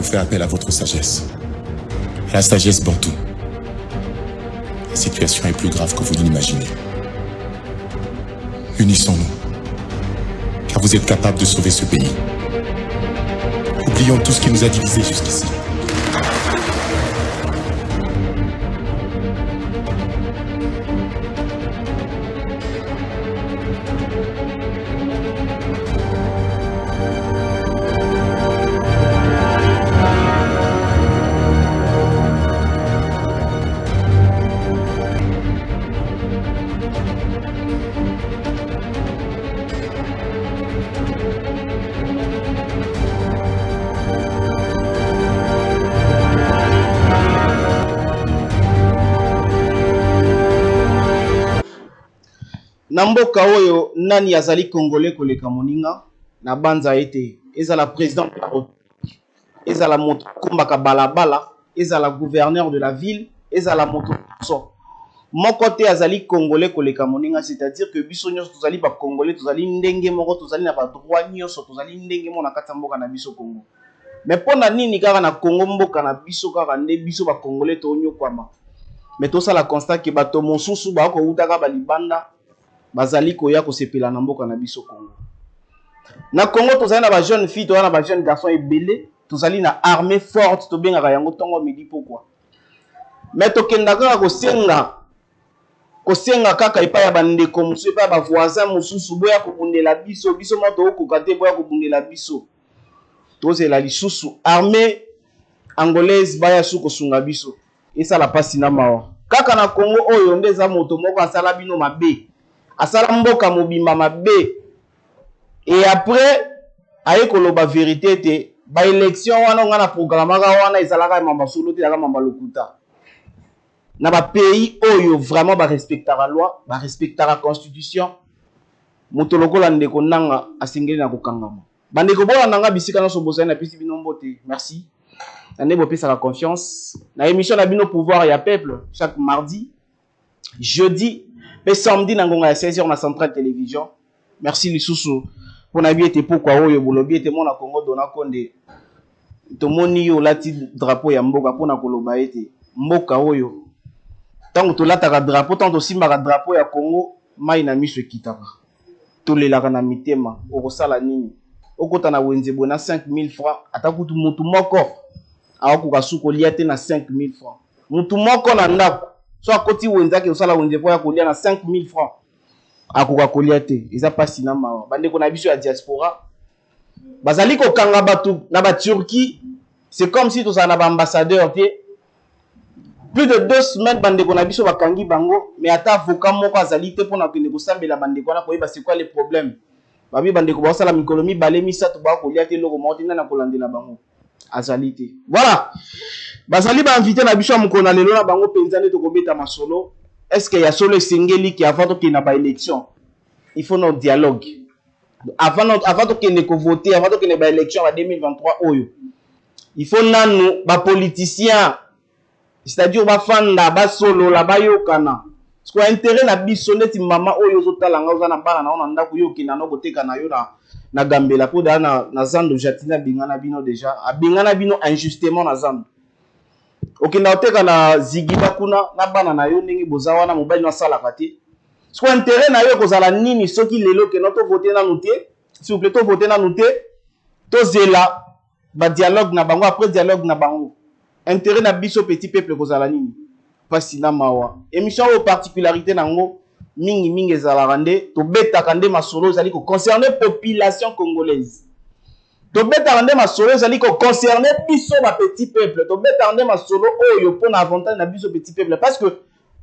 pour faire appel à votre sagesse. La sagesse bantou. La situation est plus grave que vous ne l'imaginez. Unissons-nous, car vous êtes capables de sauver ce pays. Oublions tout ce qui nous a divisés jusqu'ici. Namboka oyo nani azali congolais koleka moninga na banza ete ezala président de la République, ezala moto kombaka balabala, ezala gouverneur de la ville, ezala moto so moko te azali congolais koleka moninga, c'est-à-dire que biso nyonso tozali ba congolais, tozali ndenge moko, tozali na ba droit nyonso, tozali ndenge moko na kati ya mboka na biso Congo. Mais pona nini kaka na Congo mboka na biso kaka nde biso ba congolais to nyokwama. Mais to sala constat ke bato mosusu ba ko utaka ba libanda bazali koya kosepela na mboka na biso Congo. Na Congo tozali na ba jeune fille, tozali na ba jeune garçon ebele, tozali na armée forte, to bengaka yango tongo midi pourquoi. Mais tokenda kaka kosenga kaka epa ya bandeko mosusu, epa ya ba voisin mosusu boya kobundela biso, biso moto okoka te boya kobundela biso. Tozela lisusu armée angolaise baya su kosunga biso. Esala pasi na mawa. Kaka na Congo oyo nde za moto moko asala bino mabe. Asala mboka mobimba mabe. Et après aye koloba vérité te ba élection wana nga na programmaka wana ezalaka mamba solo te yaka mamba lokuta. Na ba pays oyo vraiment ba respectera loi, ba respectera constitution. Moto lokola ndeko nanga asengeli na kokangama. Bandeko bola nanga bisika na sobosana na pisi bino mbote. Merci. Ane bo pesa la confiance. Na émission na bino pouvoir ya peuple chaque mardi, jeudi et samedi na ngonga ya 16h na Centrale Télévision. Merci lisusu pour na bi ete pourquoi oyo bolobi ete mona Congo dona konde to moni yo lati drapeau ya mboka pona koloba ete mboka oyo tango to lataka drapeau tango simbaka drapeau ya Congo mai na miso kitaka to lelaka na mitema okosala nini okota na wenzebo na 5000 francs atakutu mutu moko akoka suko lia te na 5000 francs mutu moko na ndako so akoti wenzake osala wenzebo ya kolia na 5000 francs akoka kolia te eza pasi na mawa bandeko na biso ya diaspora bazali ko kanga batu na ba Turquie, c'est comme si tous na ba ambassadeur te plus de 2 semaines bandeko na biso bakangi bango mais ata avocat moko azali te pona kende ko sambela bandeko na koyeba c'est quoi les problèmes babi bandeko ba sala mikolo mibale misato ba kolia te loko moti na kolandela bango azali te. Voilà, bazali ba invité na biso mukona lelo na bango penzane to kobeta masolo. Est-ce qu'il y a solo singeli qui avant qu'il n'y a pas élection, il faut notre dialogue. Avant qu'il n'y ait voter, avant qu'il n'y ait pas élection en 2023, il faut nous, les politiciens, c'est-à-dire les fans, les solo, les bayokana. Parce que l'intérêt na bisonne ti mama oyo zotalanga ozana bana na onda kuyo kinano koteka na yo na gambela po da na zando jatina bingana bino déjà. A bingana bino injustement na zando. Okenda oteka na zigiba kuna na bana na yo ndenge bozawa na mobali na sala kati. So intérêt na yo kozala nini soki lelo ke noto voter na nuté, s'il vous plaît to voter na nuté, to zela ba dialogue na bango après dialogue na bango. Intérêt na biso petit peuple kozala nini? Pasi na mawa. Émission aux particularités nango mingi ezala rande to beta kande masolo zali ko concerner population congolaise. To beta rande masolo zali ko concerner biso ba petit peuple. To beta rande masolo oyo pona avantage na biso petit peuple parce que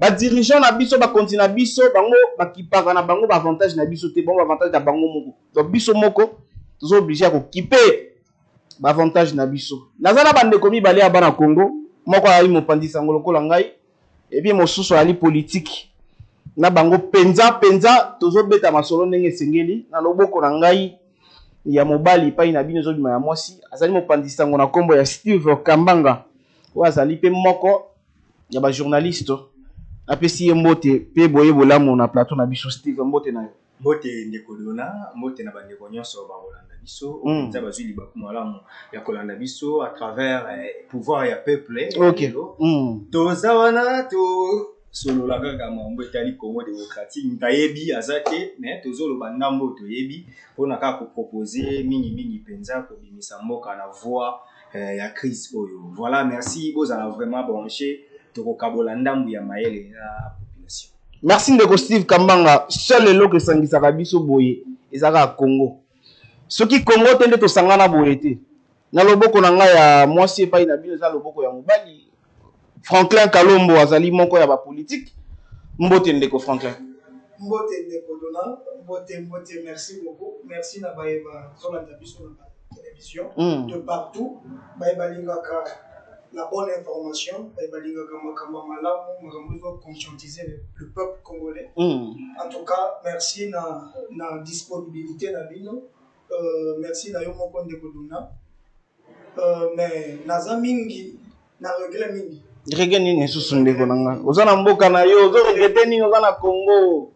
ba dirigeant na biso ba continue biso bango ba kipaka na bango ba avantage na biso te bon avantage na bango moko. Donc biso moko tozo obligé à ko kiper ba avantage na biso. Nazana bande komi balé aba na Congo moko ali mopandisa ngolo kola ngai et puis mosusu ali politique na bango penza tozo beta masolo ndenge sengeli na loboko na ngai ya mobali pa ina bino zo bima ya mwasi azali mopandisa ngona kombo ya Steve Kambanga o azali pe moko ya ba journaliste apesi mbote pe boye bolamu na plateau na biso Steve mbote na yo. Mbote ndeko dona, mbote na bandeko nyonso ba Rolanda biso, za bazwi libaku malamu ya kolanda biso à travers pouvoir ya peuple. OK. Toza wana to solo la kaka mambo etali Congo démocratique ntayebi azate mais tozolo bandambo toyebi pona ka ko proposer mingi penza ko bimisa mboka na voix ya crise oyo. Voilà, merci bozala vraiment branché to ko kabola ndambu ya mayele na population. Merci ndeko Steve Kambanga. Seul eloko esangisaka biso boye ezaka Congo. Soki Congo tende to sangana boye te. Na loboko na ngai ya mwasi epai na bino za loboko ya mobali. Franklin Kalombo azali moko ya ba politique. Mbote ndeko Franklin. Mbote ndeko Dona, mbote merci beaucoup. Merci na baeba Rolanda biso na télévision de partout. Baeba lingaka la bonne information, baeba lingaka makamba malamu, makambo conscientiser le peuple congolais. En tout cas, merci na disponibilité na bino. Merci na yo moko ndeko Dona. Mais naza mingi na regret mingi. Regret nini susu ndeko nanga? Oza na mboka na yo, ozo regrete nini oza na Congo?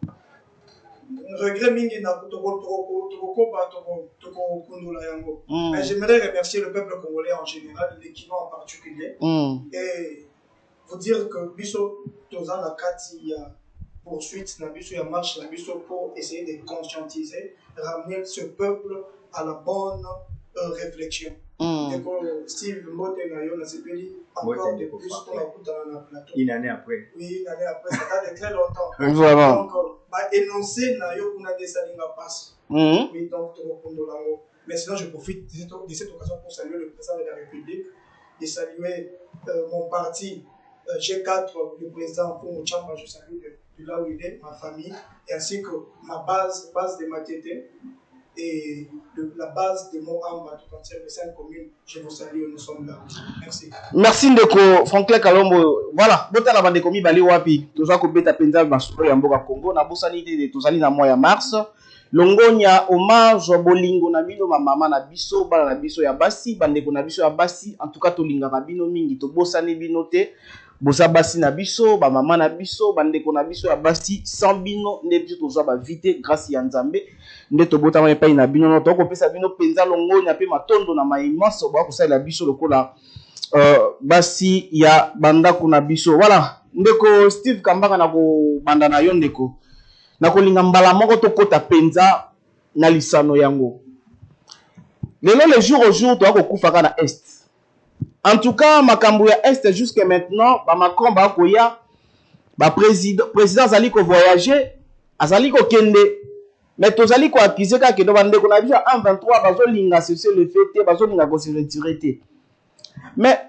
Regret mingi na toko kundula yango. Mais j'aimerais remercier le peuple congolais en général, l'équipe en particulier. Et vous dire que biso toza na kati ya poursuite na biso ya marche na biso pour essayer de conscientiser, ramener ce peuple à la bonne réflexion. Steve Mbote na yo na sepeli encore de plus pour la route dans le plateau. Une année après. Oui, une année après, ça date de très longtemps. Voilà. Donc, énoncer na yo kuna de salinga passe. Oui, donc tout le monde. Mais sinon, je profite de cette occasion pour saluer le président de la République, de saluer mon parti G4, le président pour Mouchamba, je salue de là où il est, ma famille, et ainsi que ma base de ma tête. Et la base de mon âme à tout entier, les 5 communes, je vous salue, nous sommes là. Merci. Merci ndeko Franklin Kalombo. Voilà, bota la bande komi bali wapi. Toza ko beta penza masolo ya mboka Congo na bosani te tozali na mois ya mars. Longonya hommage bolingo na bino mama na biso bala na biso ya basi bandeko na biso ya basi en tout cas to linga bino mingi to bosani bino te. Bosa basi na biso ba mama na biso bandeko na biso ya basi sans bino nde biso tozwa ba vite grâce ya Nzambe nde to botama epai na bino no to ko pesa bino penza longonya pe matondo na maimaso ba ko sala biso lokola basi ya bandako na biso. Voilà ndeko Steve Kambanga na ko banda na yo ndeko na ko linga mbala moko to kota penza na lisano yango lelo le jour au jour to ko kufaka na est. En tout cas, makambo ya Est jusqu'à maintenant, ba Macron ba koya, ba président azali ko voyager, azali ko kende, mais tozali ko accuser ka ke do bande ko na biso en 23 bazo linga cesser le fait, bazo linga ko se retirer. Mais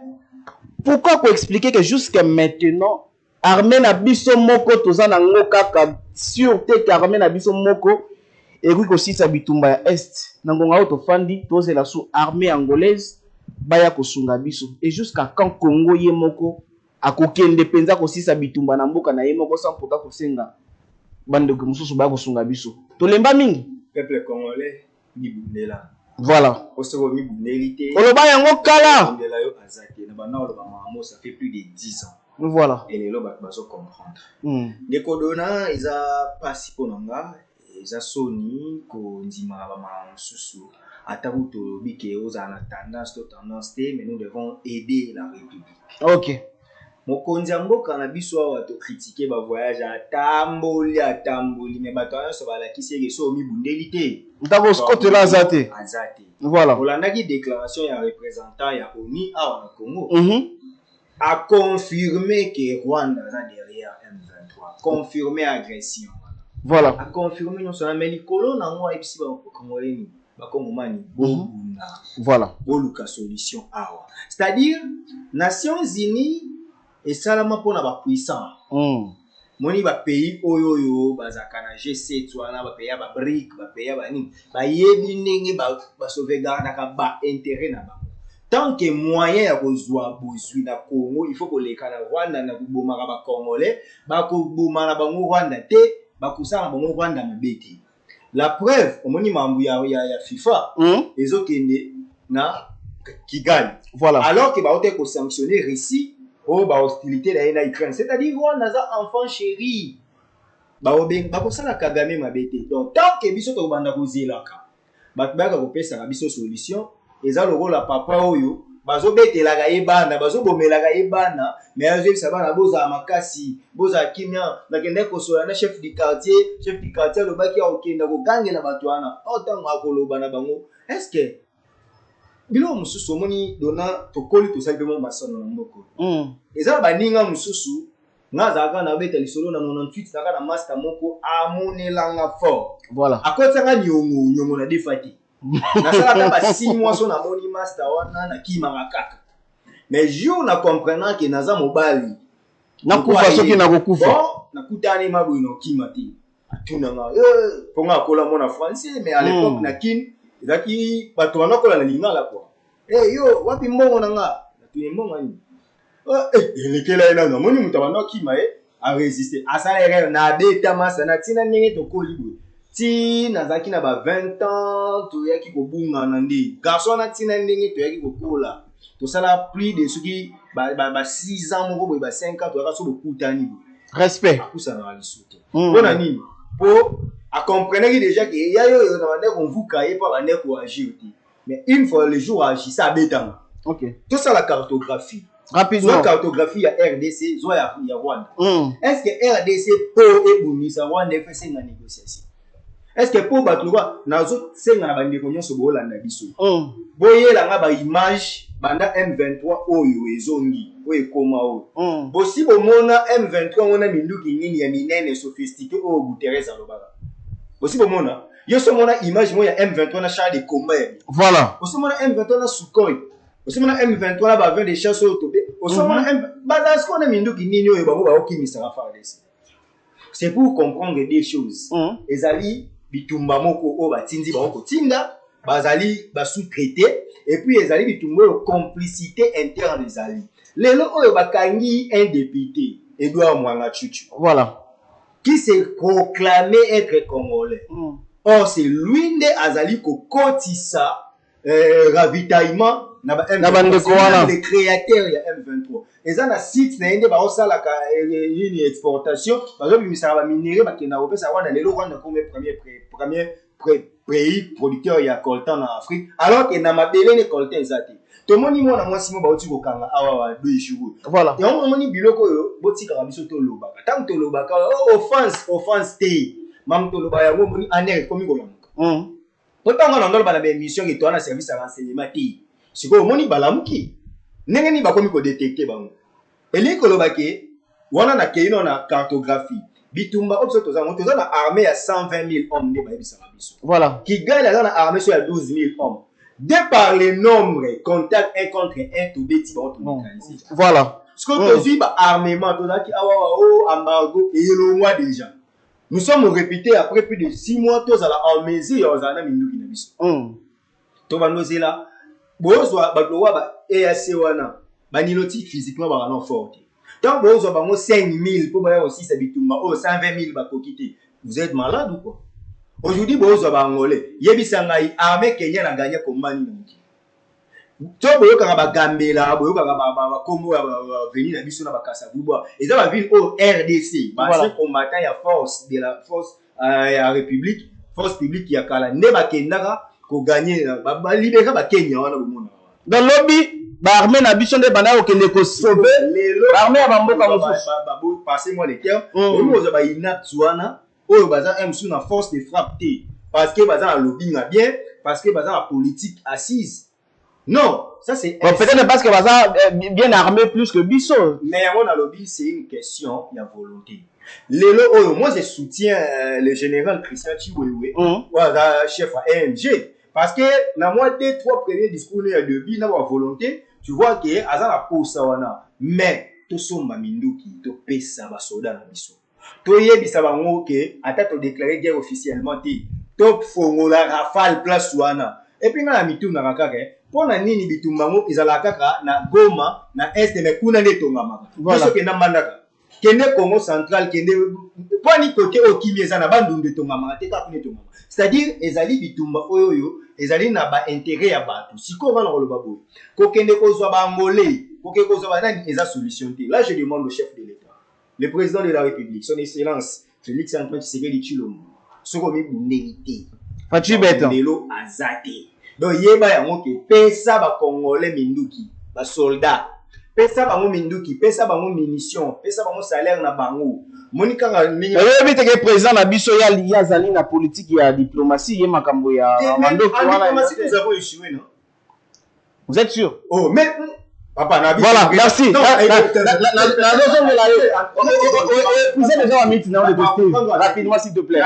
pourquoi ko expliquer que jusqu'à maintenant, armée na biso moko tozana ngoka ka sûreté que armée na biso moko et ko sisa bitumba ya Est. Nangonga auto fandi tozela sous armée angolaise. Baya kosunga biso et jusqu'à quand Congo yemoko akokende penza kosisa bitumba na mboka na yemoko sans pourtant kosenga bande ko mususu baya kosunga biso to lemba mingi peuple congolais bibundela. Voilà Osoko bibundelité oloba yango kala bibundela yo azaki na bana oloba mamo ça fait plus de 10 ans. Voilà et les loba bazo comprendre ndeko Dona iza pasi ponanga iza soni ko ndima ba mama mususu. Atabuto bike oza na tendance mais nous devons aider la République. OK. Mokonzi mboka na biso awa to critiquer ba voyage atamboli mais bato so bala kiseke so mibundeli te. Ndako skote la azate. Voilà. Olandaki déclaration ya représentant ya ONU awa na Congo. A confirmé que Rwanda est derrière M23. Confirmé agression. Voilà. A confirmé non seulement mais likolo na ngwa epsi ba Congolais. Voilà. Boluka solution awa. C'est-à-dire Nations Unies et salama pona ba puissant. Moni ba pays oyoyo bazaka na G7 wana ba pays ba BRIC ba pays ba nini ba yebi ndenge ba sauvegarde ka ba intérêt na ba. Tant que moyen ya kozwa bozwi na Congo, il faut ko leka na Rwanda na kuboma ba Congolais, ba ko boma na bango Rwanda te, ba kusala bango Rwanda mabeti. La preuve, au moment ya FIFA, ils ont na Kigali. Voilà. Alors que ba ont sanctionné Russie ou ba hostilité la Ukraine. C'est-à-dire qu'on a enfant chéri. bakosala Kagame mabete. Donc tant que biso to banda kozelaka bato baka kopesa biso solution eza lokola papa oyo bazobetelaka ye bana bazobomelaka ye bana mais azobisa bana boza makasi boza kimia nakende kosola na chef du quartier lobaki okenda kogangela bato wana otango akoloba na bango est-ce que bilo mususu omoni dona tokoli tosali pe mo masono na mboko eza baninga mususu ngazaka na beta lisolo na 98 saka na master moko amonelanga fort voilà akotanga nyongo na defati nasala pa 6 mois so na moni master wana na kimanga kaka mais jour na comprenant que naza mobali na kufa soki na kokufa bon na kutani mabu ino kimati atuna nga ponga kola mona français mais à l'époque na kin zaki bato wana kola na lingala quoi yo wapi mbongo na nga tu mbongo ni lekela ina nga moni mutabana kima a résister asala erreur na beta masa na tina ndenge to kolibwe ti nazaki na ba 20 ans to yaki kobunga na ndi garçon na tina ndenge to yaki kokola to sala plus de soki ba 6 ans moko ba 5 ans to yaka so bokutani respect akusa na lisuki bona nini po a comprendre que déjà que yayo na bande ko vuka ye pa bande ko agir mais une fois le jour agir ça betanga OK tout ça la cartographie rapidement la cartographie ya RDC zo ya Rwanda est-ce que RDC peut ebunisa Rwanda fait na négociation est-ce que pour batluwa nazo senga na bande ko nyonso bo landa biso boyela nga ba image banda M23 oyo ezongi oyo koma oyo bosi bomona M23 mona minduki nini ya minene sophistiqué oyo Guterres alobaka bosi bomona yo so mona image mo ya M23 na char de combat voilà bosi mona M23 na Sukhoi bosi mona M23 na ba avion de chasse oyo tobe bosi mona bazas ko na minduki nini oyo bango ba okimisa ka FARDC c'est pour comprendre des choses ezali bitumba moko o batindi ba kotinda bazali ba sous-traité et puis ezali bitumba o complicité interne ezali lelo oyo bakangi un député Edouard Mwanga Chuchu voilà qui s'est proclamé être congolais or c'est lui nde azali kokotisa ravitaillement na ba M23 le créateur ya M23 eza na site na ende ba osala ka une exportation bazo bimisa ba minéraux bakenda opesa wana lelo Rwanda comme premier pays producteur ya coltan en Afrique alors que na mabele ne coltan ezati to moni mona mwasi mo bauti ko kanga awa wa deux jours voilà et on moni biloko yo botika ka biso to lobaka tant to lobaka offense te mam to loba yango moni aner komi ko lamuka potanga na ndolo bana be mission ki to na service à renseignement ti siko moni balamuki ndenge ni bakomi ko détecter bango eliko lobake wana na keino na cartographie bitumba opso toza na armée ya 120 000 hommes de bayebisa biso voilà Kigali a na armée sur 12 000 hommes de par les nombres contact un contre un to beti ba to mécanisé voilà ce que tozui ba armement tozaki awa o embargo et le mois déjà nous sommes répétés après plus de 6 mois tous à la armésie ozana minduki na biso to bandozela bozwa batlowa ba EAC wana baniloti physiquement ba non fort tant bozwa bango 5 000 pour ba aussi ça bitumba o 120 000 ba kokité vous êtes malade ou quoi aujourd'hui bozwa ba angolais yebisanga armée Kenya na gagné combat ni nki to boyoka ba gambela boyoka ba Congo ba venir na biso na ba Kasavuba eza ba ville au RDC ba ces combattants ya force de la force ya république force publique ya kala ne ba kendaka ko gagner ba libérer ba Kenya wana bomona dans lobby ba armée na biso nde bana okende ko sauver armée ya bamboka mosusu passez-moi les termes oyo ba inatsuana oyo baza msu na force de frappe te parce que baza na lobby na bien parce que baza na politique assise non ça c'est peut-être parce que baza bien armé plus que biso mais on a lobby c'est une question de volonté lelo oyo moi je soutiens le général Christian Chiwewe voilà chef à AMG parce que na moi 2-3 premiers discours il y a de bi na volonté tu vois que aza la posa wana mais to somba minduki to pesa ba soldat na biso to yebisa bango ke ata to déclarer guerre officiellement ti top fongola rafale place wana et puis na mitu na kaka pona nini bitumbango izala kaka na Goma na est mais kuna netonga maka biso ke na mandaka kende Congo central kende poni côté okimi ezana bandunde tonga maka te ka kuna tonga c'est-à-dire ezali bitumba oyo ezali na ba intérêt ya bato siko bana koloba boy ko kende kozwa ba angolais ko ke kozwa ba nani eza solution te là je demande au chef de l'État le président de la République son excellence Félix Antoine Tshisekedi Tshilombo soko mi bundélité Fatu bête. Ndelo azate donc yeba yango ke pesa ba congolais minduki ba soldat pesa bango minduki pesa bango munition pesa bango salaire na bango moni kanga mingi oui que président na biso ya zali na politique ya diplomatie ye makambo ya mandoki wana nous avons échoué non vous êtes sûr oh mais papa na biso voilà merci vous êtes déjà en minute de tester rapidement s'il te plaît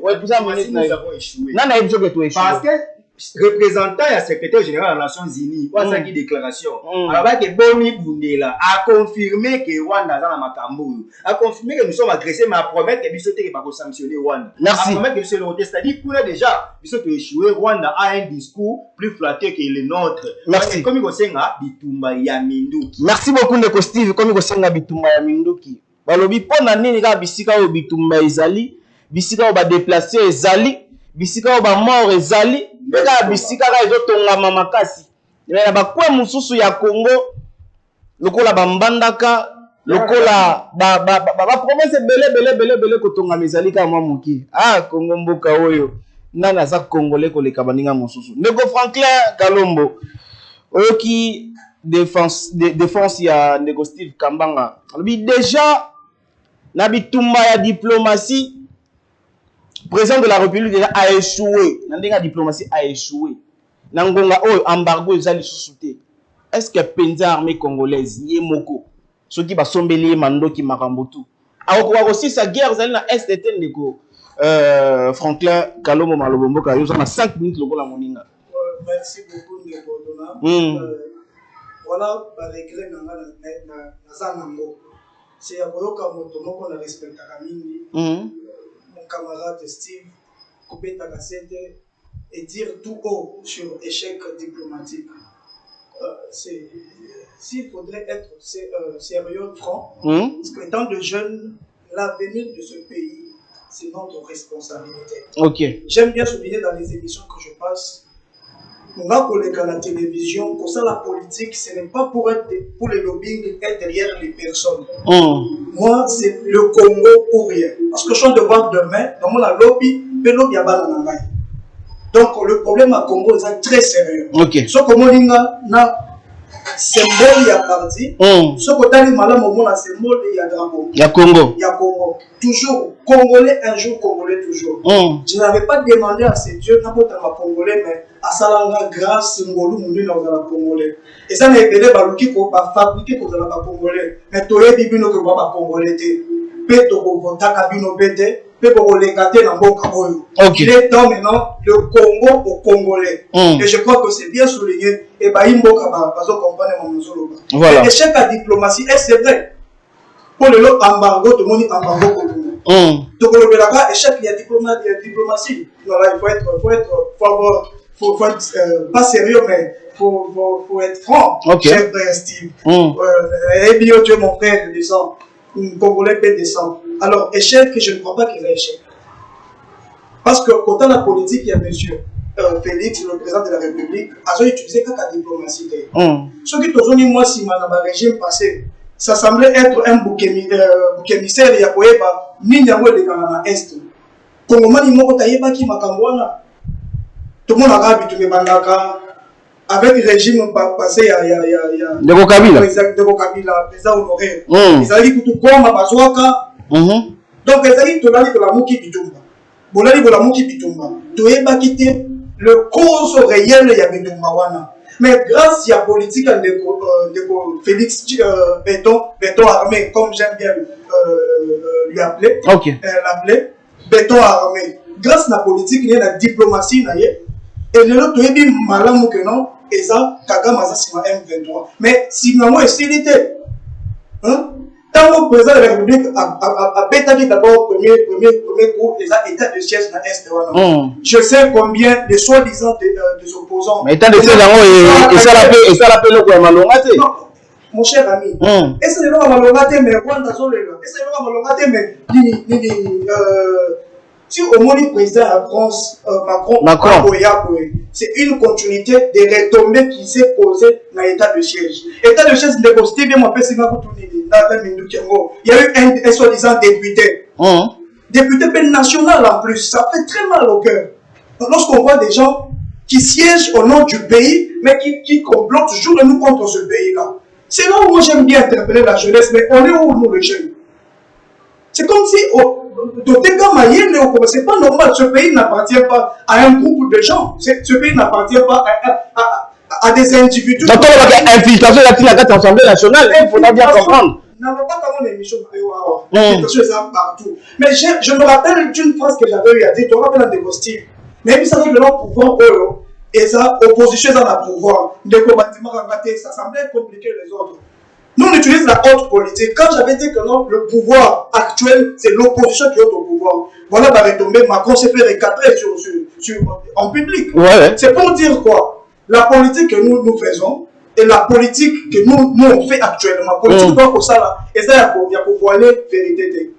ouais pour ça minute nous avons échoué nana ebso que tu échoué parce que représentant et secrétaire général des Nations Unies, ou à déclaration, alors que Boni Bundela a confirmé que Rwanda dans la Makambo, a confirmé que nous sommes agressés, mais a promis que Bissot n'est pas sanctionner Rwanda. Merci. A promis que Bissot le c'est-à-dire que déjà, Bissot est échoué, Rwanda a un discours plus flatté que le nôtre. Merci. Comme il y a Bitumba Yaminduki. Merci beaucoup Ndeko Steve, comme il y a Bitumba Yaminduki. Balobi pona nini ka bisika o Bitumba ezali, bisika o ba déplacer ezali, bisika o ba mort ezali. Beka bisika ka ezotonga makasi. Na ba kwa mususu ya Congo lokola bambandaka lokola ba promesse belé kotonga mezalika mwa muki. Ah Congo mboka oyo. Nana za congolais koleka baninga mususu. Ndeko Franklin Kalombo. Oki défense ya Ndeko Steve Kambanga. Alobi déjà na bitumba ya diplomatie président de la République déjà a échoué. La diplomatie a échoué. Nangonga embargo ezali sous-souté. Est-ce que penza armée congolaise yemoko ceux qui va sombeli mandoki makambotu. Aoko aussi sa guerre ezali na STT ndeko Franklin Kalombo Malobombo ka yo na 5 minutes lokola moninga. Merci beaucoup Ndeko Dona. Voilà ba regret na zanango. C'est ya koyoka moto moko na respectaka mingi. Mon camarade Steve Koubeta Kassete et dire tout haut sur échec diplomatique. S'il faudrait être sérieux, franc, parce qu'étant de jeunes, l'avenir de ce pays, c'est notre responsabilité. Ok. J'aime bien souligner dans les émissions que je passe, on va coller à la télévision, pour ça la politique, ce n'est pas pour les lobbying être derrière les personnes. Moi, c'est le Congo pour rien. Parce que je suis devant demain, dans mon lobby, le lobby a balanangay. Donc le problème à Congo est très sérieux. Ok. Ce que moi na symbole ya parti, ce que tali malam au monde symbole ya drapeau. Ya Congo. Ya Congo. Toujours Congolais un jour, Congolais toujours. Je n'avais pas demandé à ces dieux n'importe ma Congolais, mais à Salanga grâce symbole mundi na la Congolais. Et ça n'est pas baluki ko ba fabriquer ko la Congolais. Mais toye bibino ko ba Congolais te. Peto ko votaka bino bete. Il est temps maintenant le Congo au Congolais. Et je crois que c'est bien souligné. Et voilà. L'échec à diplomatie, c'est vrai. Pour le lot embargo, tout le monde embargo. Donc le là échec il y a diplomatie. Voilà, faut être pas sérieux, mais faut être franc. Cher frère Steve. Et bien tu es mon frère, descend. Congolais peut descendre. Alors, échec, je ne crois pas qu'il y ait échec. Parce que, quand on a la politique, il y a monsieur Félix, le président de la République, a utilisé que la diplomatie. Ce qui est dit, moi, si dans le régime passé, ça semblait être un bouc émissaire, il y a quoi, ni il y a quoi de Canada Est. Comme on m'a dit, moi, quand il y a qui m'a camboana, tout le monde a rabbi, tout le monde a avec le régime passé, il y a de Bokabila, président honoré. Ils ont dit que tout comme à Bazouaka. Donc, ils ont dit que la Mouki Bitumba. Bolali de la Mouki Bitumba. Tu es pas quitté le cause réel, il y a Bitumba. Mais grâce à la politique de Félix béton armé, comme j'aime bien lui appeler, béton armé. Grâce à la politique, il y a la diplomatie. Et le lot est bien malin que non, et ça, Kagame a ça M23. Mais si maman est stylité, tant que le président de la République a bétali d'abord premier coup, et ça, état de siège dans l'Est. Je sais combien de soi-disant des opposants. Mais état de siège et ça l'appelle le Kouamalongate. Non, mon cher ami, et ça n'est pas Malongate, mais Rwanda Zolela. Et ça n'est pas Malongate, mais si au moins le président de la France, Macron, c'est une continuité des retombées qui s'est posée dans l'état de siège. L'état de siège n'est pas bien, il y a eu un soi-disant député. député national en plus. Ça fait très mal au cœur. Lorsqu'on voit des gens qui siègent au nom du pays, mais qui complotent toujours de nous contre ce pays-là. C'est là où moi j'aime bien interpeller la jeunesse, mais on est où nous les jeunes? C'est comme si, c'est pas normal, ce pays n'appartient pas à un groupe de gens, ce pays n'appartient pas à des individus. Donc, infiltration de la l'Assemblée nationale, il faudra bien comprendre. Non, pas comme l'émission l'infiltration est partout. Mais je me rappelle d'une phrase que j'avais eu à dire, tu auras bien des costumes. Mais ça, c'est le pouvoir, et ça, opposition, ça va pouvoir. Ça semblait compliqué les autres. Nous, on utilise la haute politique. Quand j'avais dit que non, le pouvoir actuel, c'est l'opposition qui est au pouvoir. Voilà, va retomber, Macron s'est fait recadrer en public. Ouais. C'est pour dire quoi? La politique que nous faisons et la politique que nous on fait actuellement. La politique doit ça là. Et ça, il y a pour voiler vérité.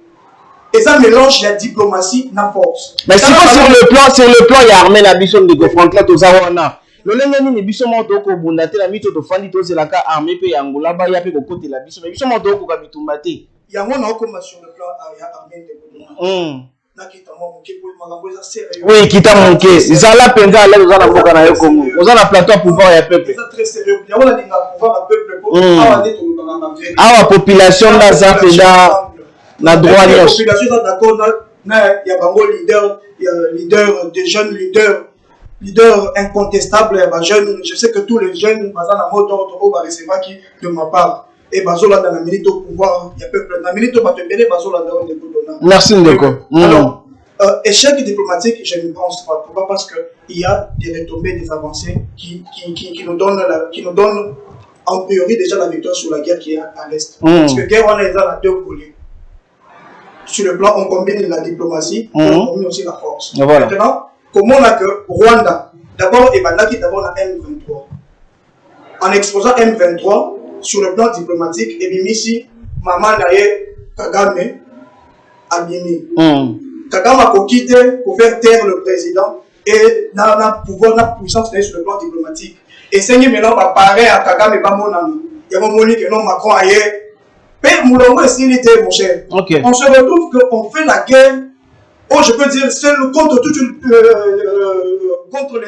Et ça mélange la diplomatie et la force. Mais si sur le plan, il y a armé la mission de Franklin Tozawana. Le lendemain, ni biso moto ko bundate la mito to fandi to c'est la ka armée pe yangola ba ya pe ko côté la biso mais biso moto ko ka bitumbate yango na ko sur le plan armée de na kita mo ke ko magambo za sérieux oui kita monke zala penza ala zala mboka na yo Congo ozana plateau pouvoir ya peuple c'est très sérieux yango na linga pouvoir à peuple ko awa de to ngamba vrai awa population da za penda na droit la population est d'accord na ya bango leader des jeunes leader incontestable, je sais que tous les jeunes, la mode d'ordre, va recevoir qui de ma part. Et Bazola dans la minute au pouvoir, il y a peuple. Dans la minute, on va te payer Bazola dans le pouvoir. Merci, Ndeko. Alors, échec diplomatique, je ne pense pas. Pourquoi? Parce qu'il y a des retombées, des avancées qui nous donnent en théorie déjà la victoire sur la guerre qui est à l'Est. Parce que la guerre, on a dans deux volets. Sur le plan, on combine la diplomatie, on combine aussi la force. Voilà. Maintenant, comment on a que Rwanda, d'abord, et Bandaki, d'abord la M23. En exposant M23 sur le plan diplomatique, et Bimisi, Maman Naye, Kagame, Abimi. Kagame a quitté pour faire taire le président et n'a pouvoir, n'a puissance sur le plan diplomatique. Et c'est maintenant apparaît à Kagame et Bamonami. Il y a un moment que non, Macron ailleurs. Père Moulongo est s'ilité, mon cher. Okay. On se retrouve qu'on fait la guerre. Oh, je peux dire, c'est contre contre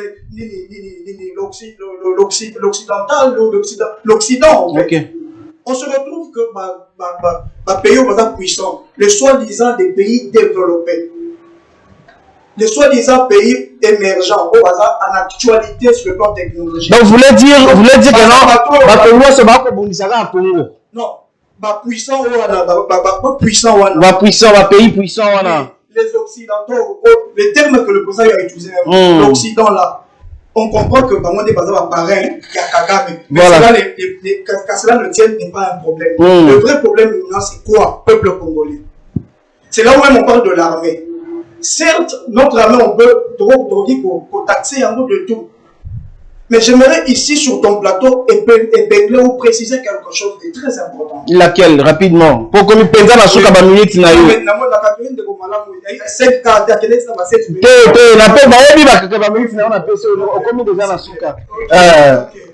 l'Occident. Okay. On se retrouve que pays puissants, les soi-disant des pays développés, les soi-disant pays émergents, en actualité sur le plan technologique. Donc, vous voulez dire que non, c'est pas pour Congo. Non, puissant, pays puissant, les Occidentaux, les termes que le président a utilisés, l'Occident là, on comprend que Bamondé Bazar apparaît, il y a Kagame. Mais cela ne tienne n'est pas un problème. Le vrai problème maintenant, c'est quoi? Peuple congolais. C'est là où même on parle de l'armée. Certes, notre armée, on peut taxer un mot de tout. Mais j'aimerais ici sur ton plateau épingler ou préciser quelque chose de très important. Laquelle, rapidement? Pour que nous pensions à ce que nous minute na yo.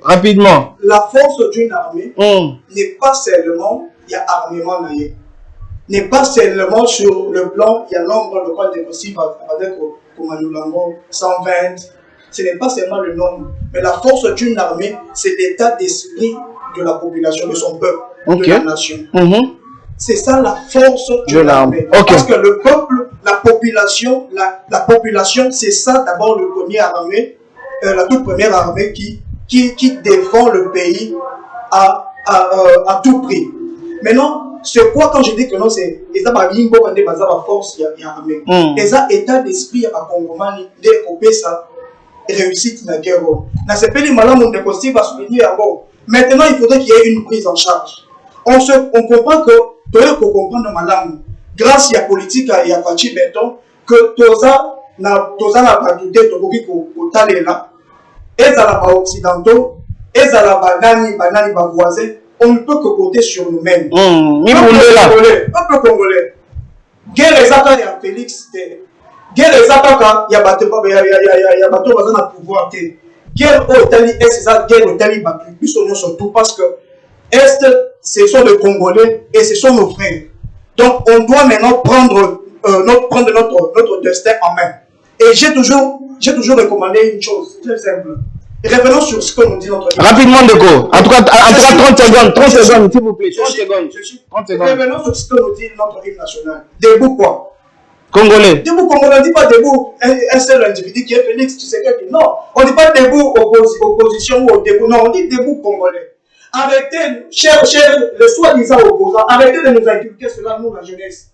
Rapidement. La force d'une armée n'est pas seulement il y a armement naïe. N'est pas seulement sur le plan, il y a nombre de points de possible avec Komanulango 120. Ce n'est pas seulement le nombre, mais la force d'une armée, c'est l'état d'esprit de la population, de son peuple, de la nation. C'est ça la force d'une armée. Parce que le peuple, la population, c'est ça d'abord le premier armée, la toute première armée qui défend le pays à tout prix. Maintenant, c'est quoi quand je dis que non, c'est la force, il y a armée. Et ça, état d'esprit à Congomani, découper ça. Réussite na guerre. Na ce pays malin mon décosti va souligner bon. Maintenant il faudrait qu'il y ait une prise en charge. On comprend que doit comprendre malin grâce à la politique et à Fachi Beton que toza na batudé to boki ko talela et à la occidentaux et à la banani ba voisins on ne peut que compter sur nous-mêmes. Peuple congolais. Guerre exactement à Félix guerre ezakaka ya bato baza na pouvoir te guerre au Italie est ça guerre au Italie surtout parce que est ce sont les Congolais et ce sont nos frères donc on doit maintenant prendre prendre notre destin en main. Et j'ai toujours recommandé une chose très simple. Revenons sur ce que nous dit notre hymne. Rapidement, Ndeko. En tout cas, 30 secondes, s'il vous plaît. 30 secondes. Revenons sur ce que nous dit notre hymne national. Debout quoi? Congolais. Debout Congolais, on ne dit pas debout un seul individu qui est Félix Tshisekedi. Non, on ne dit pas debout opposition ou debout. Non, on dit debout Congolais. Arrêtez, cher, le soi-disant opposant, arrêtez de nous inculquer cela, nous, la jeunesse.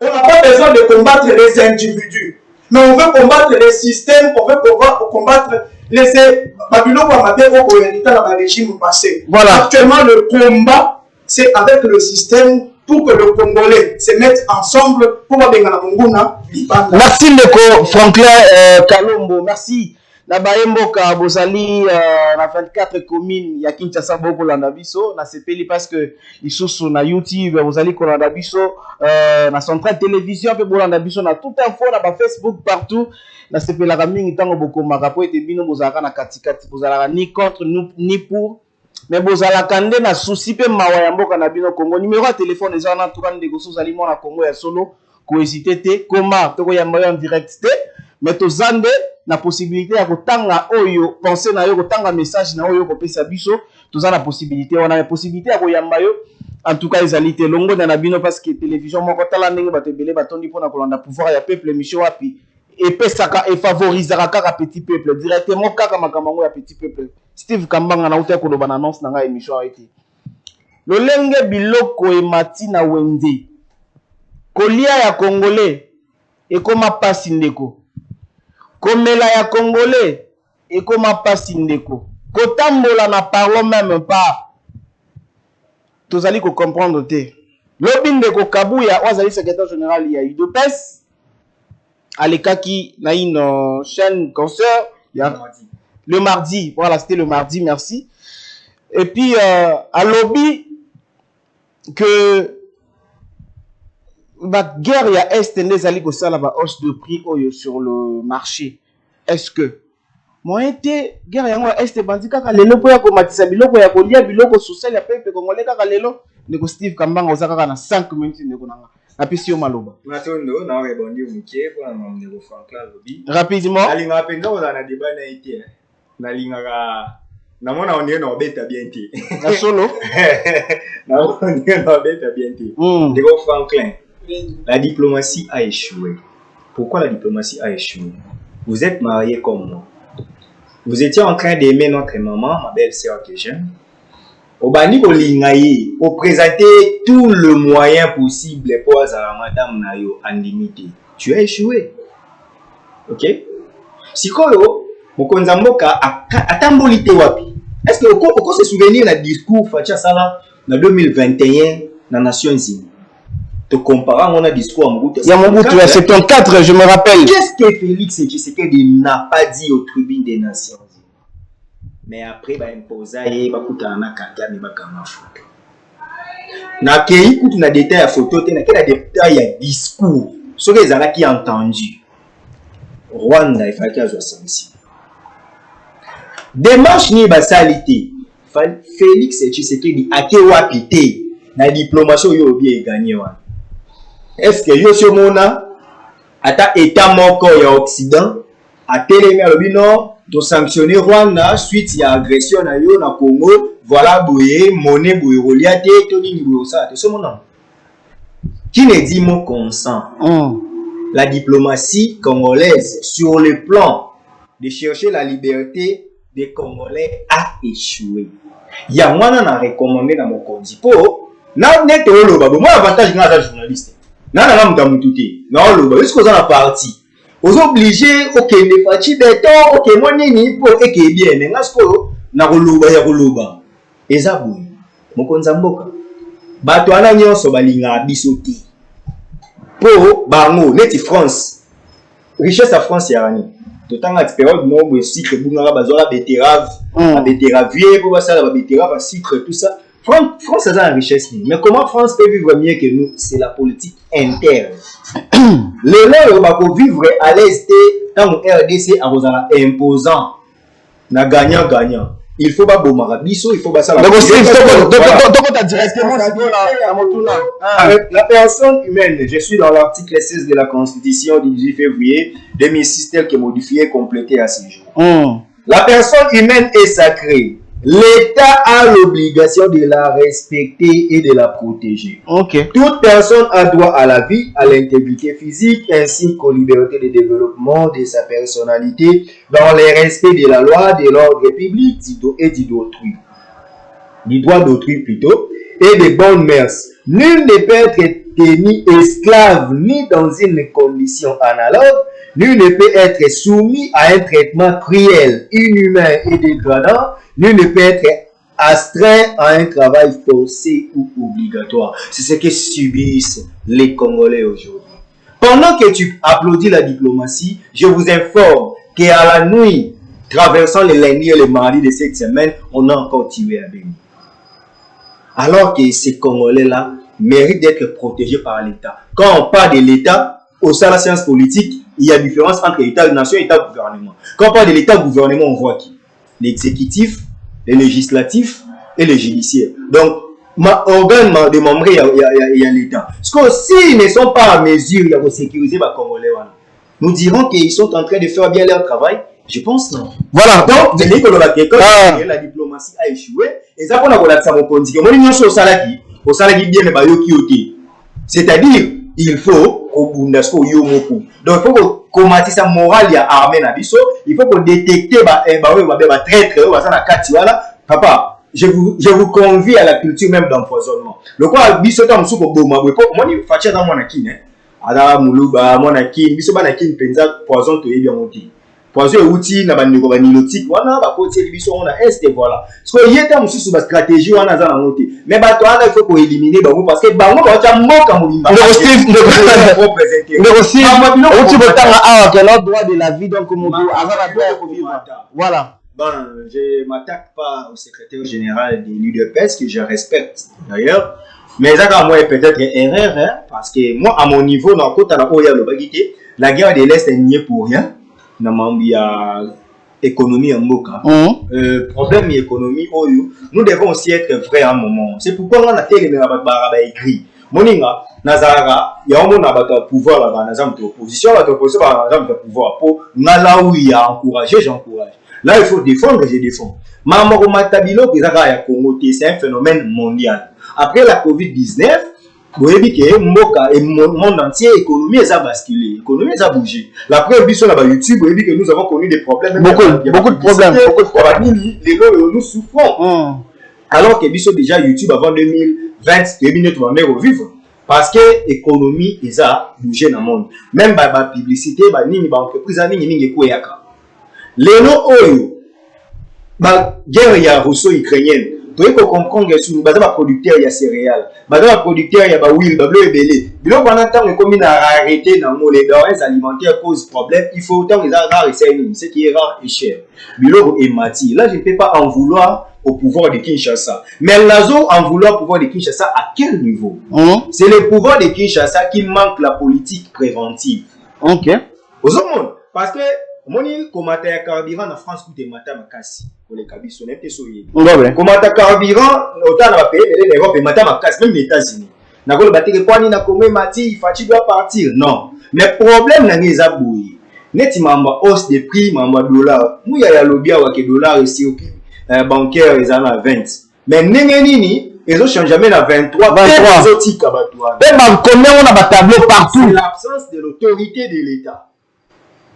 On n'a pas besoin de combattre les individus, mais on veut combattre les systèmes, on veut combattre les Babylone dans le régime passé. Voilà. Actuellement, le combat, c'est avec le système pour que le Congolais se mette ensemble pour avoir la Monguna. Merci Ndeko Franklin Kalombo, merci. Nabaemboka Bozali na 24 communes ya Kinshasa boko landa biso na sepeli parce que lisusu na YouTube Bozali ko landa biso na centrale télévision pe bolanda biso na tout info na ba Facebook partout na sepela ka mingi tango boko makapo ete bino bozalaka na katikati bozalaka ni contre ni pour mais bozalaka nde na souci pe mawa ya mboka na bino Congo numéro ya téléphone eza na tout kan ndeko sozali mona Congo ya solo ko hésiter te comment to ko ya en direct te mais tozande na possibilité ya kotanga oyo penser na yo kotanga message na oyo kopesa biso toza na possibilité on a la possibilité ya koyamba yo en tout cas ezali te longo na bino parce que télévision moko tala ndenge bato ebele batondi mpona kolanda pouvoir ya peuple émission wapi epesaka efavorisaka kaka petit peuple directement kaka makambo ya petit peuple Steve Kambanga na uta koloba na annonce na nga émission ete lolenge biloko emati na wende kolia ya congolais ekoma pasi ndeko komela ya congolais ekoma pasi ndeko kotambola na parlo même pas tozali ko comprendre te lobi ndeko Kabuya wazali secrétaire général ya UDPS alekaki na une chaîne concert le mardi voilà c'était le mardi merci et puis à lobby que la guerre ya est ndezali ko sala ba hausse de prix oyo sur le marché est-ce que moyen te guerre yango est bandi kaka lelo po ya ko matisa biloko ya kolia biloko social ya peuple congolais kaka lelo ndeko Steve Kambanga ozaka kaka na 5 minutes ndeko nanga na pisi yo maloba natondo na rebondi mukie pour na ndeko Franklin Lobi rapidement alinga penga oza na débat na été na lingaka na mona on est na obeta bien te na solo na on est na obeta bien te ndeko Franklin. La diplomatie a échoué. Pourquoi la diplomatie a échoué? Vous êtes marié comme moi. Vous étiez en train d'aimer notre maman, ma belle-sœur que j'aime. Au bani bolingaye, pour présenter tout le moyen possible pour à madame Nayo en limité. Tu as échoué. Ok? Si koyo, mokonzamboka atambolite wapi. Est-ce que vous se souvenir du discours Fatia Sala en 2021 dans les Nations Unies? Te comparant on a discours à Mobutu. Il y a Mobutu à 74, je me rappelle. Qu'est-ce que Félix Tshisekedi n'a pas dit aux tribunes des Nations Unies? Mais après, il va imposer, il va coûter un akata, il va faire photo. Na kei coûte na détail à photo, na quel détail à discours. Ce que les gens qui ont entendu. Rwanda, il faut qu'il y ait 66. Démarche ni basalité. Félix Tshisekedi a été wapité. La diplomatie yo bien gagné. Est-ce que yo sur mona ata état moko ya Occident a télémé le bino de sanctionner Rwanda suite à agression na yo na Congo voilà boye monnaie boye reliate to ni boye ça ce mona qui ne dit mot consent. La diplomatie congolaise sur le plan de chercher la liberté des Congolais a échoué. Ya mwana na recommandé dans mon kondipo na net oloba moi avantage nga journaliste na na mutamututi na oloba est-ce que ça na parti aux obligés OK ne fachi beton OK moi nini pour eke bien nga sko na koloba ya koloba ezabu mokonza mboka bato ana nyonso balinga biso te po bango neti France richesse à France ya rani totanga période mo cycle bunga bazola betterave betterave pour ça la betterave cycle tout ça. France a une richesse, mais comment France peut vivre mieux que nous? C'est la politique interne. Les gens vont vivre à l'est dans le RDC à imposant, na gagnant-gagnant. il faut pas bomber biso, il faut pas ça. Donc directement la personne humaine, je suis dans l'article 16 de la Constitution du 18 février 2006 tel que modifié, complété à 6 jours. La personne humaine est sacrée. L'État a l'obligation de la respecter et de la protéger. Toute personne a droit à la vie, à l'intégrité physique, ainsi qu'aux libertés de développement de sa personnalité, dans le respect de la loi, de l'ordre public et du droit d'autrui plutôt, et des bonnes mœurs. Nul ne peut être tenu esclave ni dans une condition analogue. Nul ne peut être soumis à un traitement cruel, inhumain et dégradant. Nul ne peut être astreint à un travail forcé ou obligatoire. C'est ce que subissent les Congolais aujourd'hui. Pendant que tu applaudis la diplomatie, je vous informe qu'à la nuit, traversant les lundis et les mardis de cette semaine, on a encore tué à Béni. Alors que ces Congolais-là méritent d'être protégés par l'État. Quand on parle de l'État, au sein de la science politique, il y a différence entre État-nation et État-gouvernement. Quand on parle de l'État-gouvernement, on voit qui? L'exécutif, le législatif et le judiciaire. Donc, organe de membre, il y a l'État. Parce que s'ils ne sont pas à mesure de sécuriser les Congolais, nous dirons qu'ils sont en train de faire bien leur travail. Je pense non. Voilà. Donc, je dis que la diplomatie a échoué. Et ça, pour la c'est-à-dire, il faut donc il faut combattre sa morale ya armée na biso, il faut qu'on détecte traître papa, je vous convie à la culture même d'empoisonnement. Le quoi biso ta musu ko boma bwe po moni facha dans mona kin ala muluba mona kin biso bana kin penza poison to yebi monti. Poison outil na bandeko banilotique wana ba côté biso on a est voilà. Parce que yeta musu sur la stratégie wana za na monti. Mais ba to ana il faut ko éliminer bango parce que bango ba cha moka mulimba. Droit de la vie donc voilà. Bon, je ne m'attaque pas au secrétaire général de l'UDPS que je respecte d'ailleurs, mais ça moi peut-être erreur hein, parce que moi à mon niveau dans la guerre de l'Est est niée pour rien. Il y a économie en Moka. Problème économie nous devons aussi être vrais à un moment. C'est pourquoi on a fait les écrit. Moninga Nazara, il y a un monde à pouvoir là-bas, dans l'opposition, l'opposition dans le pouvoir pour là où il y a encouragé, j'encourage. Là, il faut défendre, je défends. Mamoro Matabilo, c'est un phénomène mondial. Après la Covid-19, vous voyez que le monde entier, l'économie a basculé, l'économie a bougé. La preuve, sur la YouTube, vous voyez que nous avons connu des problèmes. Beaucoup de problèmes. Nous souffrons. Alors que déjà YouTube avant 2020, 2009, on vivre. Parce que l'économie a bougé dans le monde. Même la publicité, les entreprises, les noms guerre ya russo-ukrainienne. Tu peux comprendre que sur les producteurs il y a céréales, les producteurs il y a huile, bleu et belé. Bilo pendant temps que comme il a arrêté dans les denrées alimentaires cause problème, il faut autant les rare et ce qui est rare et cher. Bilo et mati. Là je ne peux pas en vouloir au pouvoir de Kinshasa. Mais Lazo en vouloir au pouvoir de Kinshasa à quel niveau? C'est le pouvoir de Kinshasa qui manque la politique préventive. OK. Aux hommes parce que moni komata ya carburant na France coûte mata makasi pour les kabiso n'est pas soyé komata carburant autant na pays de l'Europe et mata makasi même les États-Unis na ko battre quoi ni na komé mati fati doit partir non mais problème na ngeza boyi neti mamba hausse des prix mamba dollar mu ya lobia wa ke dollar ici au bancaire ils en a 20 mais nini ils ont changé jamais à 23 exotique abattoir même combien on a ba tableau partout l'absence de l'autorité de l'État.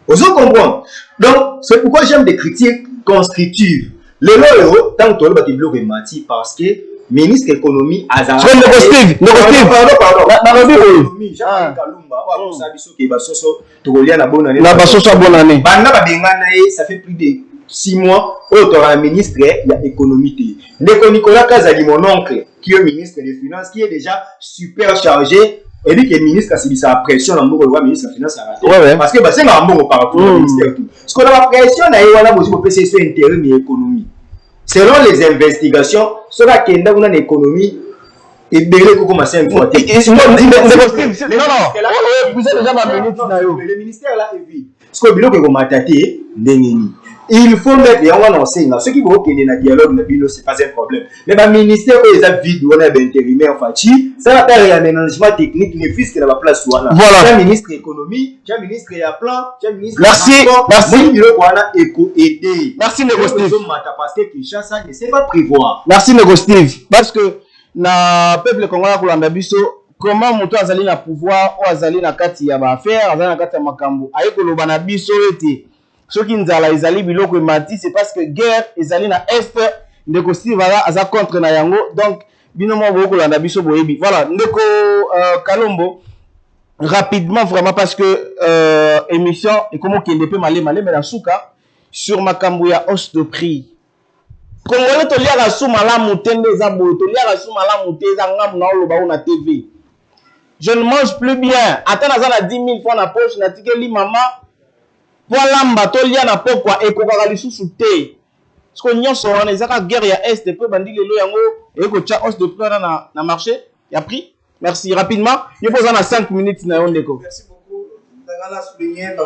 Vous comprenez? Donc, c'est pourquoi j'aime des critiques constructives. Le lot, tant que tu bloques mati parce que ministre de l'économie a ça fait plus de 6 mois où tu auras un ministre de l'économie. Nicolas Kazali, mon oncle, qui est ministre des Finances, qui est déjà super chargé. Et dit que le ministre a subi sa pression dans le ministre des Finances a raté. Parce que c'est un bon par rapport au ministère. Ce qu'on a la pression, c'est sur intérim et économie. Selon les investigations, ce qui est dans l'économie, et bien qu'on commence à importer. Le ministère là est vide. Ce qu'on a dit, Il faut mettre les gens en enseigne. Ceux qui vont au dialogue, c'est pas un problème. Mais le ministère, ils ont vide, on a intérimaire, ça va faire un aménagement technique, les fils qui n'a pas place. Voilà. J'ai un ministre de l'économie, j'ai un ministre de la plan, j'ai un ministre de transport. Merci. Merci, Nego Steve. Parce que Kinshasa ne sait pas prévoir. Merci, Nego Steve. Parce que, na peuple congolais, comment moto azali na pouvoir, ou azali na kati ya ba affaire, azali na kati ya makambo, aye koloba na biso ete. Ceux qui nzala ezali biloko mati, c'est parce que guerre ezali na est ndeko Steve aza contre na yango, donc binomo boko landa biso boyebi. Voilà, ndeko Kalombo rapidement vraiment parce que émission et comment qu'il peut malé mais la souka sur makambo ya hausse de prix. Congolais to lia la souma la mutende za boyo, to lia la souma la mutende za ngam na oloba na TV. Je ne mange plus bien. Attends na 10 000 francs na poche na tikeli maman. Voilà mbato lia na pokwa ekokaka lisusu te. Parce que nyonso wana ezaka guerre ya est pe bandi lelo yango eko cha hausse de prix na marché ya prix. Merci rapidement. Il faut en 5 minutes na ndeko. Merci beaucoup. Dans la souligner un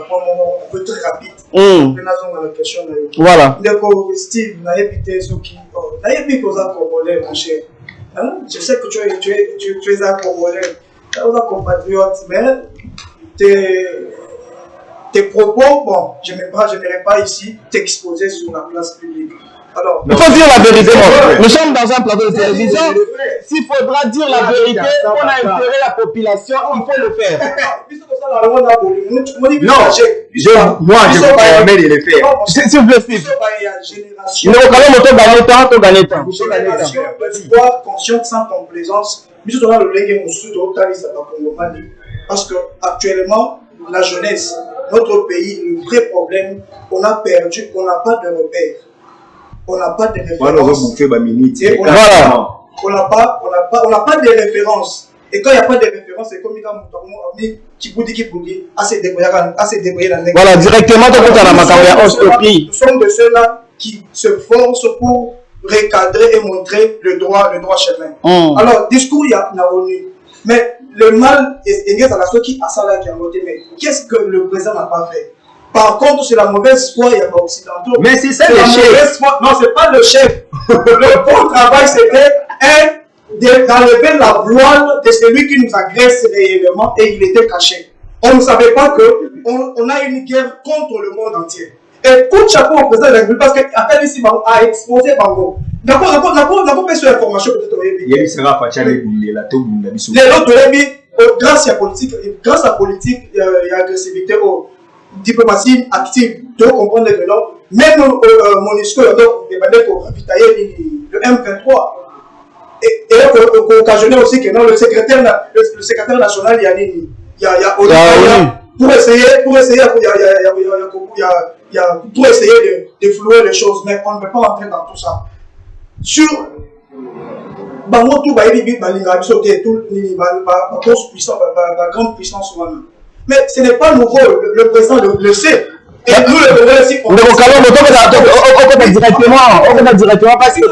peu très rapide. La question voilà. Ndeko Steve na évité ceux qui na évité aux Congolais mon cher. Hein? Je sais que tu es un Congolais. Tu es un compatriote mais tes propos, bon, je n'aimerais pas ici t'exposer sur la place publique. Alors, il faut dire la vérité. Nous sommes dans un plateau de télévision. S'il faudra dire la vérité, on a intérêt la population, il faut le faire. Non, moi, je ne veux pas aimer les faire. S'il vous plaît, Steve. Nous allons gagner temps. Pouvoir consciente sans complaisance. Parce que actuellement, la jeunesse, notre pays, le vrai problème, on a perdu, on n'a pas de repères. On n'a pas de références. On n'a pas de références. Et quand il n'y a pas de références, c'est comme qui assez débrouillé dans les. Voilà, directement, nous sommes de ceux-là qui se forcent pour recadrer et montrer le droit chemin. Alors, discours, il y a ONU. Mais le mal est à la ceux qui a ça là qui a voté. Mais qu'est-ce que le président n'a pas fait? Par contre, c'est la mauvaise foi, il y a pas occidentaux. Mais c'est ça le chef. Non, c'est pas le chef. Le bon travail, c'était d'enlever la voile de celui qui nous agresse réellement et il était caché. On ne savait pas qu'on a une guerre contre le monde entier. Et coup de chapeau au président de la République parce qu'à ici a exposé Bango. D'accord, pas sur l'information peut-être. Il y a sera pas les grâce à la politique, il y a agressivité, diplomatie active, de comprendre que non, même MONUSCO, il va pour ravitailler le M23. Et occasionner aussi que non, le secrétaire national, il y a pour essayer de flouer les choses, mais on ne peut pas entrer dans tout ça. Sur la grande puissance, mais ce n'est pas nouveau, le président le sait. Et nous le directement parce que le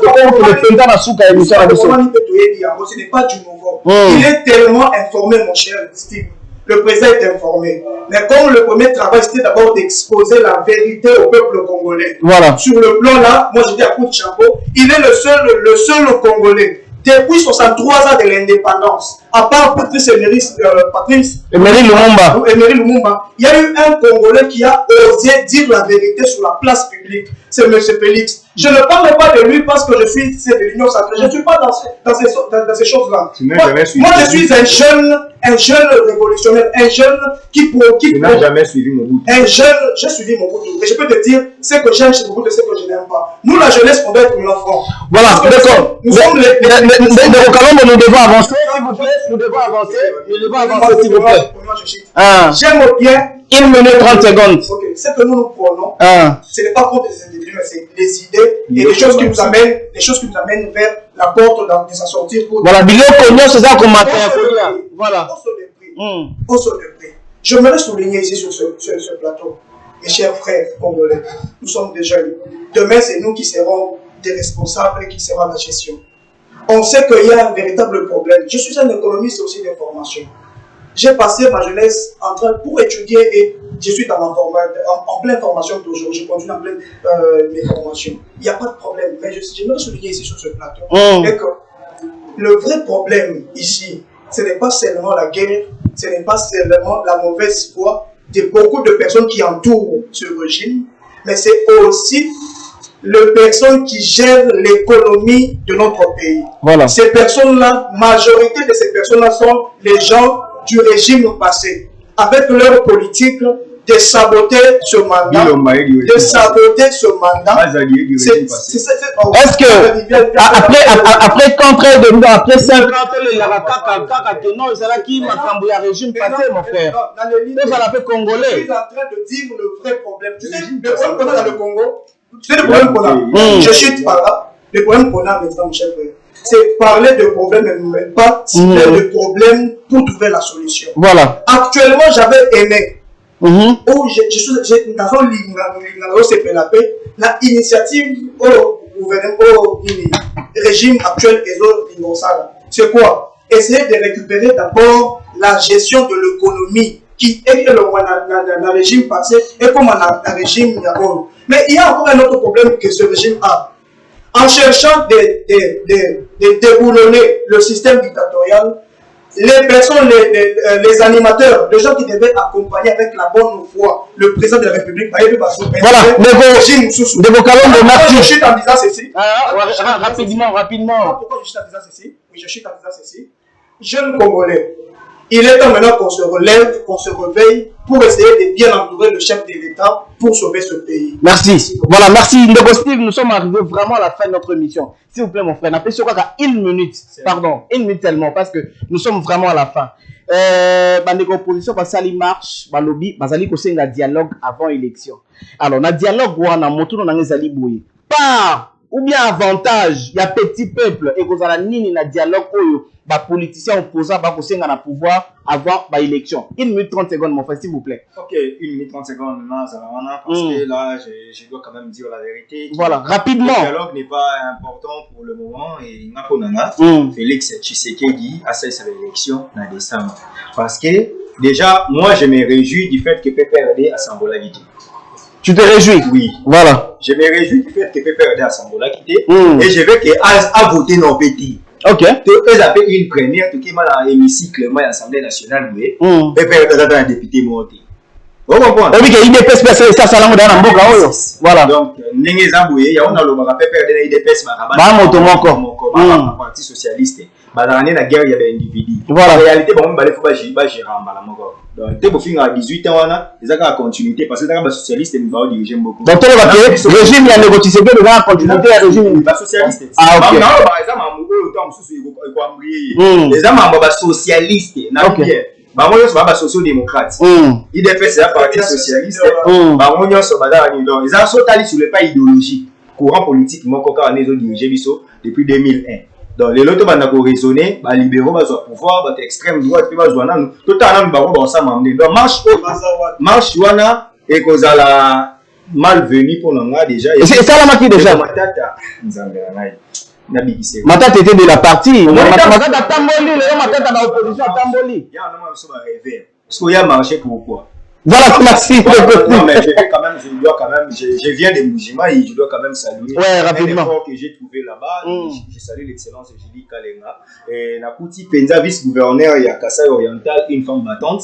président a souka émission ce n'est pas du nouveau. Il est tellement informé, mon cher Steve. Le président est informé. Mais comme le premier travail, c'était d'abord d'exposer la vérité au peuple congolais. Voilà. Sur le plan là, moi je dis à coup de chapeau, il est le seul Congolais. Depuis 63 ans de l'indépendance, à part Patrice Emery Lumumba, il y a eu un Congolais qui a osé dire la vérité sur la place publique. C'est M. Félix. Je ne parle pas de lui parce que je suis de l'Union sacrée. Je ne suis pas dans ces choses-là. Moi, je suis un jeune révolutionnaire, un jeune qui n'a jamais suivi Mobutu. J'ai suivi Mobutu. Et je peux te dire, ce que j'aime chez Mobutu, ce que je n'aime pas. Nous, la jeunesse, on doit être l'enfant. Voilà, d'accord. Nous devons avancer, s'il vous plaît. Nous devons avancer, s'il vous plaît. J'aime bien. 1 minute 30 secondes. Ok, ce que nous prenons, ce n'est pas contre les individus, mais c'est les idées et les choses qui nous amènent vers la porte de sa sortie. Voilà, c'est ça qu'on m'appelle. Voilà. J'aimerais souligner ici sur ce plateau, mes chers frères congolais, nous sommes des jeunes. Demain, c'est nous qui serons des responsables et qui serons la gestion. On sait qu'il y a un véritable problème. Je suis un économiste aussi d'information. j'ai passé ma jeunesse pour étudier et je suis en pleine formation toujours. Je continue en pleine mes formations. Il n'y a pas de problème. Mais j'aimerais souligner ici sur ce plateau que le vrai problème ici, ce n'est pas seulement la guerre, ce n'est pas seulement la mauvaise foi de beaucoup de personnes qui entourent ce régime, mais c'est aussi les personnes qui gèrent l'économie de notre pays. Voilà. Ces personnes-là, majorité de ces personnes-là sont les gens du régime passé, avec leur politique de saboter ce mandat, de saboter ce mandat. Est-ce que après contre de après 5 ans non, c'est là qui m'a cambié le régime passé, mon frère. Nous allons faire congolais. Je suis en train de dire le vrai problème. Tu sais, le problème qu'on a dans le Congo, tu sais le problème qu'on a. Je chute par là. Le problème qu'on a maintenant, mon cher frère, c'est parler de problèmes, mais pas cibler de problèmes pour trouver la solution. Voilà. Actuellement, j'avais aimé. Où je suis dans l'initiative au gouvernement, au régime actuel et c'est quoi? Essayer de récupérer d'abord la gestion de l'économie qui est le régime passé et comme un régime. Mais il y a encore un autre problème que ce régime a. En cherchant de déboulonner le système dictatorial, les personnes, les animateurs, les gens qui devaient accompagner avec la bonne foi le président de la République, voilà, je chute en disant ceci. Rapidement. Pourquoi je chute en disant ceci? Oui, je chute en disant ceci. Jeunes Congolais, il est temps maintenant qu'on se relève, qu'on se réveille pour essayer de bien entourer le chef de l'État pour sauver ce pays. Merci. Voilà, merci. Ndeko Steve, nous sommes arrivés vraiment à la fin de notre émission. S'il vous plaît, mon frère, n'appelez sur quoi qu'à 1 minute. Pardon, 1 minute tellement, parce que nous sommes vraiment à la fin. Bandeko opposition, parce que ça marche, lobby, basali ko senga dialogue avant élection. Alors, na dialogue wana moto na ngezali boye. Par ou bien avantage, il y a petit peuple et que ça nini na dialogue oyo. Les politiciens opposants vont na pouvoir avant l'élection. 1 minute 30 secondes, mon frère, s'il vous plaît. Ok, 1 minute 30 secondes, parce que là, je dois quand même dire la vérité. Voilà, rapidement. Le dialogue n'est pas important pour le moment et Félix Tshisekedi a cessé l'élection en décembre. Parce que déjà, moi, je me réjouis du fait que PPRD a Sambola quitté. Tu te réjouis? Oui. Voilà. Je me réjouis du fait que PPRD a Sambola quitté et je veux qu'il a voté non petit. Ok. Ils ont fait une première, tout qui m'a dans l'hémicycle, à l'Assemblée nationale, et un député monté. Vous comprenez? Oui, il dépêche ça, ça l'a dans Mboka. Voilà. Donc, il y a un IDPS, un parti socialiste. Dans la guerre, il y avait un individu. Voilà. En réalité, il faut pas gérer donc, il faut finir à 18 ans, ils ont la continuité parce que les socialistes vont diriger beaucoup. Donc, le régime, il y a négocié de la continuité à régime. Les socialistes. Ah, ok. Par exemple, les gens socialistes, les sociaux-démocrates. IDPS, c'est un parti socialiste. Ils ont sauté sur le pas idéologique. Courant politique, ils ont dirigé depuis 2001. Donc, les autres vont raisonner, les libéraux vont pouvoir, les extrême droite, ils vont tout le monde va s'amener. Donc, marche, et qu'on a la malvenue pour nous déjà. C'est ça la marque déjà. Matata était de la partie. Matata Tamboli, Matata dans l'opposition à Tamboli. Il y a un moment où ça va rêver. Parce qu'il y a marché pourquoi? Voilà, merci. Non, mais je viens de Moujima et je dois quand même saluer l'effort que j'ai trouvé là-bas. Je salue l'excellence de Julie Kalenga. Et Nakuti Penza, vice-gouverneur, il y a Kassai Oriental, une femme battante.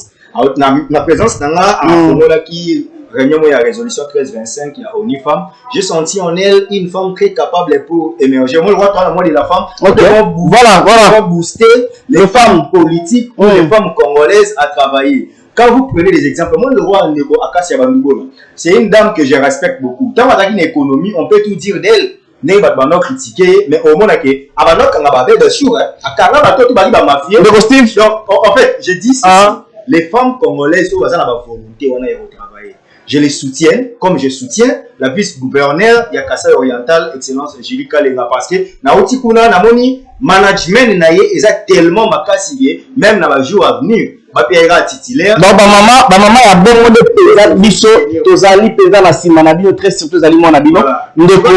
La présence d'un gars à qui réunion il y a résolution 1325, il y a ONIFAM. J'ai senti en elle une femme très capable pour émerger. Moi, le roi de la femme, voilà. Booster les femmes politiques ou les femmes congolaises à travailler. Quand vous prenez des exemples, moi, le roi Ndeko Akasia Bandougo, c'est une dame que je respecte beaucoup. Tant qu'on a une économie, on peut tout dire d'elle. N'est pas critiquer, mais au moins, quand on a de sûr, donc, en fait, je dis ça. Les femmes congolaises, ont la volonté, on a travailler. Je les soutiens, comme je soutiens la vice-gouverneur, il y a Kassai Oriental, excellence Julie Kalenga, parce que na oti kuna na moni management na ye est tellement makasi même dans les jours à venir. Bapiera titulaire. Donc maman ya bongo de pesa biso tozali pesa na sima na bino très surtout zali mona bino. Ndeko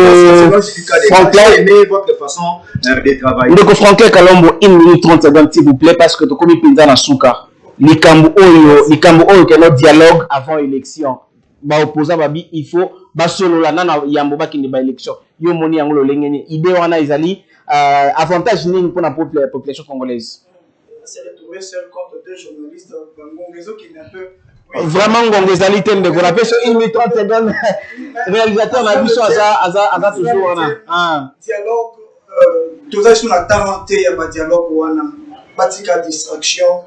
Franklin votre façon de travailler. Ndeko Franklin Kalombo 1 minute 30 secondes s'il vous plaît parce que to komi penza na suka. likambo oyo que notre dialogue avant élection ba opposant babi il faut basolola na yambo bakinde ba élection yo moni yango lolenge ni idée wana ezali avantage nini pour la population congolaise. C'est retrouvé seul contre deux journalistes Ngongezo qui est un peu vraiment Ngongezali tende ko la pêche 1 minute 30 secondes réalisateur na biso aza toujours wana dialogue tous sur la talenté ya ba dialogue wana batika distraction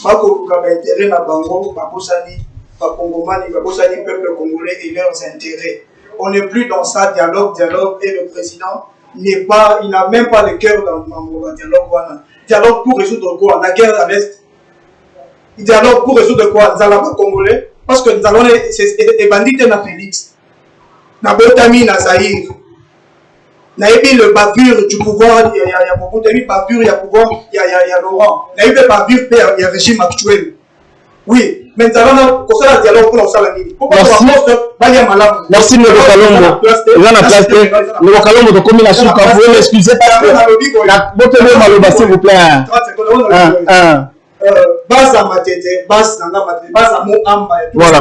bako ka ba intérêt na bango bakosani ba kongomani bakosani peuple congolais et leurs intérêts. On n'est plus dans ça dialogue et le président n'est pas, il n'a même pas le cœur dans le dialogue wana. Dialogue pour résoudre quoi? La guerre à l'Est. Dialogue pour résoudre quoi? Nous allons congolais parce que nous allons les bandits na Félix. Na Botami na Zaïre. Na eu le bavure du pouvoir, il y a beaucoup de bavure, il y a pouvoir, il y a Laurent. Na eu le bavure, il y a régime actuel. Oui, mais nous allons comme ça dialogue pour nous aller. Merci Ndeko Kalombo. Là na place Ndeko Kalombo de commis la souka, vous pouvez m'excuser parce que la botelé maloba s'il vous plaît. Base à Matete, base nanga Matete, base à Mo Amba, voilà.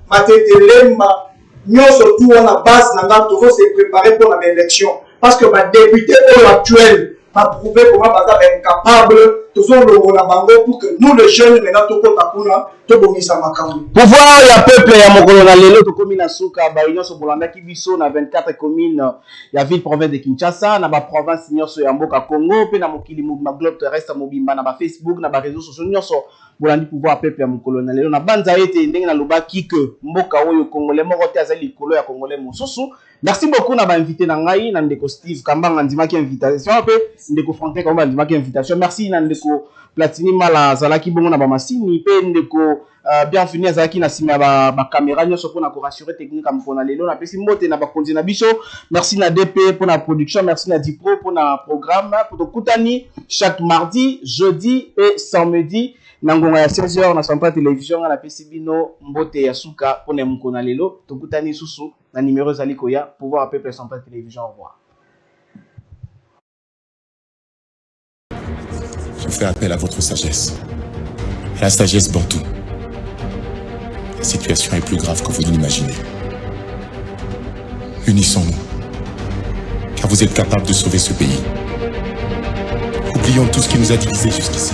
Matete Lemba, nous surtout on a base nanga, il faut se préparer pour l'élection parce que ma député actuel a prouvé comment Baza est incapable toujours le Bango pour que nous les jeunes maintenant tout Takuna tout bonisa makambo. Pouvoir ya peuple ya mokolo na lelo to commune na Suka ba union so bolanda ki biso na 24 communes ya ville province de Kinshasa na ba province nyonso ya mboka Congo pe na mokili ma globe terrestre mobimba na ba Facebook na ba réseaux sociaux nyonso bolandi pouvoir peuple ya mokolo na lelo na banza ete ndenge na lobaki que mboka oyo congolais moko te azali likolo ya congolais mosusu. Merci beaucoup na ba invité na ngai na ndeko Steve Kambanga ndimaki invitation pe ndeko Franklin Kambanga ndimaki invitation. Merci na ndeko Platini Mala zalaki bongo na ba masini pe ndeko bienvenue azalaki na sima ba caméra nyonso pona ko rassurer technique am pona lelo na pesi mbote na ba konzi na biso. Merci na DP pour la production, merci na Dipro pour la programme pour to kutani chaque mardi, jeudi et samedi na ngonga ya 16h na Centrale Télévision na pesi bino mbote ya suka pona mukona lelo to kutani susu na numéro zali koya pouvoir peuple Centrale Télévision. Au revoir. Je fais appel à votre sagesse. À la sagesse Bantou. La situation est plus grave que vous l'imaginez. Unissons-nous, car vous êtes capables de sauver ce pays. Oublions tout ce qui nous a divisés jusqu'ici.